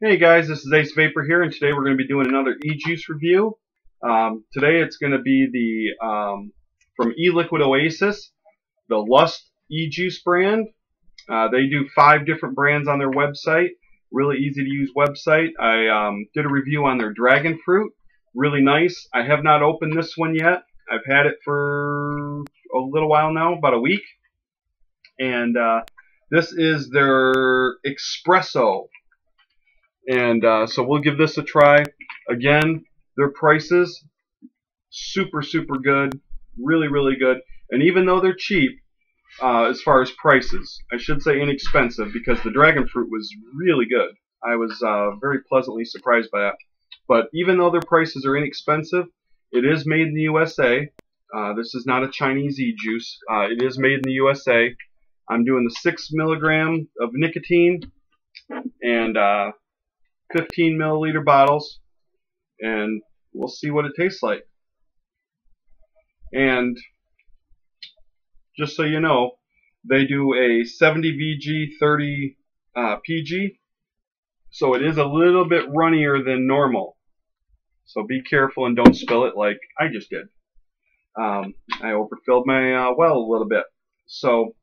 Hey guys, this is Ace Vapor here, and today we're going to be doing another e-juice review. Today it's going to be the from Eliquid Oasis, the Lust e-juice brand. They do 5 different brands on their website. Really easy to use website. I did a review on their dragon fruit. Really nice. I have not opened this one yet. I've had it for a little while now, about a week. And this is their Espresso. And so we'll give this a try. Again, their prices, super good, really good. And even though they're cheap, as far as prices, I should say inexpensive, because the dragon fruit was really good. I was very pleasantly surprised by that. But even though their prices are inexpensive, it is made in the USA. This is not a Chinese e-juice. It is made in the USA. I'm doing the 6 milligram of nicotine and 15 milliliter bottles, and we'll see what it tastes like. And just so you know, they do a 70 VG, 30 PG, so it is a little bit runnier than normal. So be careful and don't spill it like I just did. I overfilled my well a little bit. So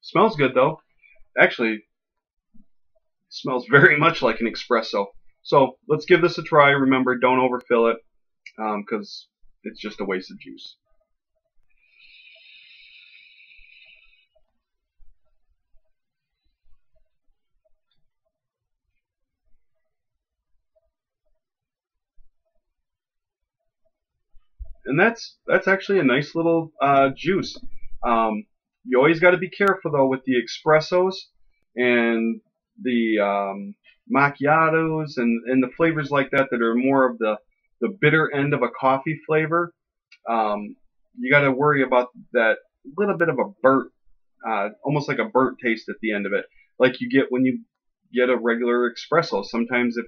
smells good though. Actually, smells very much like an espresso. So let's give this a try. Remember, don't overfill it, because it's just a waste of juice. And that's actually a nice little juice. You always got to be careful though with the espressos and the macchiatos and the flavors like that are more of the bitter end of a coffee flavor. You got to worry about that little bit of a burnt, almost like a burnt taste at the end of it, like you get when you get a regular espresso. Sometimes if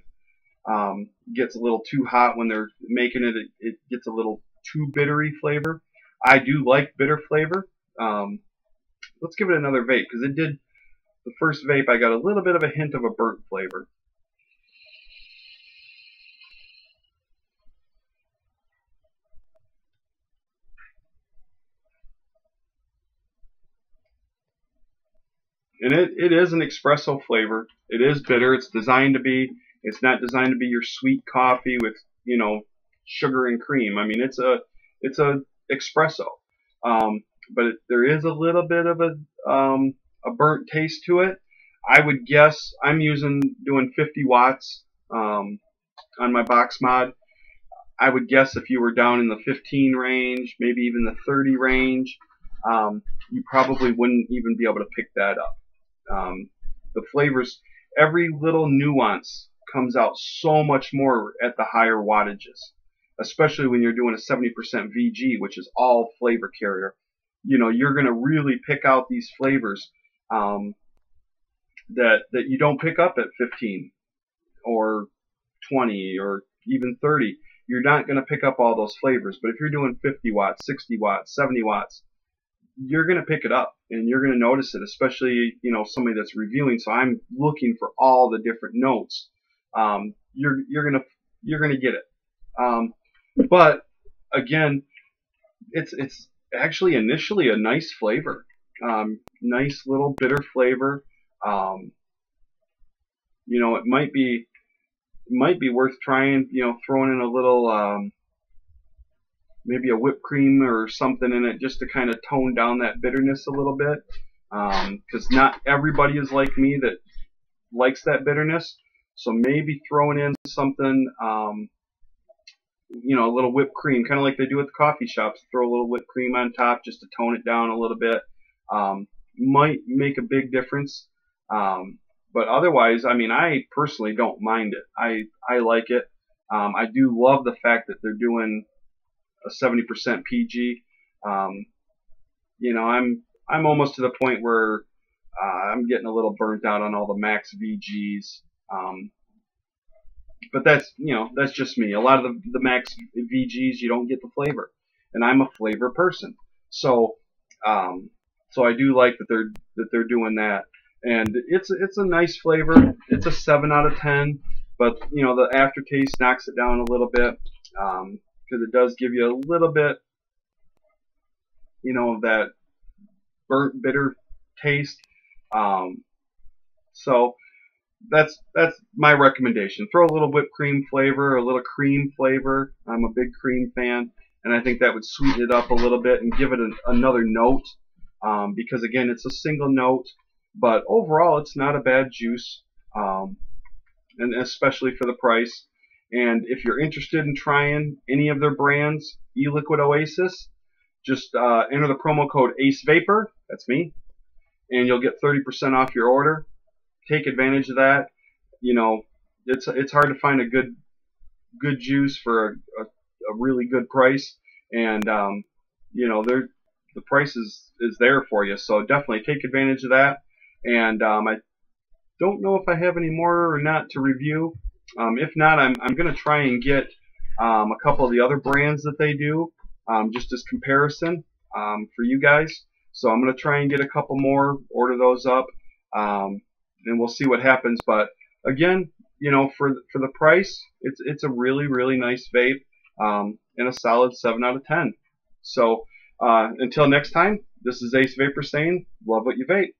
it gets a little too hot when they're making it, it gets a little too bittery flavor. I do like bitter flavor. Let's give it another vape, because it did, the first vape I got a little bit of a hint of a burnt flavor. And it is an espresso flavor. It is bitter. It's designed to be. It's not designed to be your sweet coffee with, you know, sugar and cream. I mean, it's a espresso. But there is a little bit of a burnt taste to it. I would guess I'm doing 50 watts on my box mod. I would guess if you were down in the 15 range, maybe even the 30 range, you probably wouldn't even be able to pick that up. The flavors, every little nuance comes out so much more at the higher wattages, especially when you're doing a 70% VG, which is all flavor carrier. You know, you're going to really pick out these flavors that you don't pick up at 15 or 20 or even 30. You're not going to pick up all those flavors. But if you're doing 50 watts, 60 watts, 70 watts, you're going to pick it up and you're going to notice it, especially, you know, somebody that's reviewing. So I'm looking for all the different notes. You're going to get it. But again, it's actually initially a nice flavor. Nice little bitter flavor. You know, it might be worth trying, you know, throwing in a little maybe a whipped cream or something in it, just to kind of tone down that bitterness a little bit, because not everybody is like me that likes that bitterness. So maybe throwing in something, you know, a little whipped cream, kind of like they do at the coffee shops. Throw a little whipped cream on top just to tone it down a little bit. Might make a big difference. But otherwise, I mean, I personally don't mind it. I like it. I do love the fact that they're doing a 70% PG. You know, I'm almost to the point where I'm getting a little burnt out on all the max VGs. But that's, you know, that's just me. A lot of the max VGs, you don't get the flavor, and I'm a flavor person. So I do like that they're doing that. and it's a nice flavor. It's a 7 out of 10, but you know the aftertaste knocks it down a little bit because it does give you a little bit, you know, of that burnt bitter taste. So that's my recommendation. Throw a little whipped cream flavor, a little cream flavor. I'm a big cream fan, and I think that would sweeten it up a little bit and give it another note. Because again, it's a single note, but overall, it's not a bad juice, and especially for the price. And if you're interested in trying any of their brands, Eliquid Oasis, just enter the promo code ACEVAPOR. That's me, and you'll get 30% off your order. Take advantage of that. You know, it's hard to find a good juice for a really good price, and you know the price is there for you. So definitely take advantage of that. And I don't know if I have any more or not to review. If not, I'm gonna try and get a couple of the other brands that they do, just as comparison for you guys. So I'm gonna try and get a couple more, order those up. And we'll see what happens. But again, you know, for the price, it's a really nice vape, and a solid 7 out of 10. So until next time, this is Ace Vapor saying, love what you vape.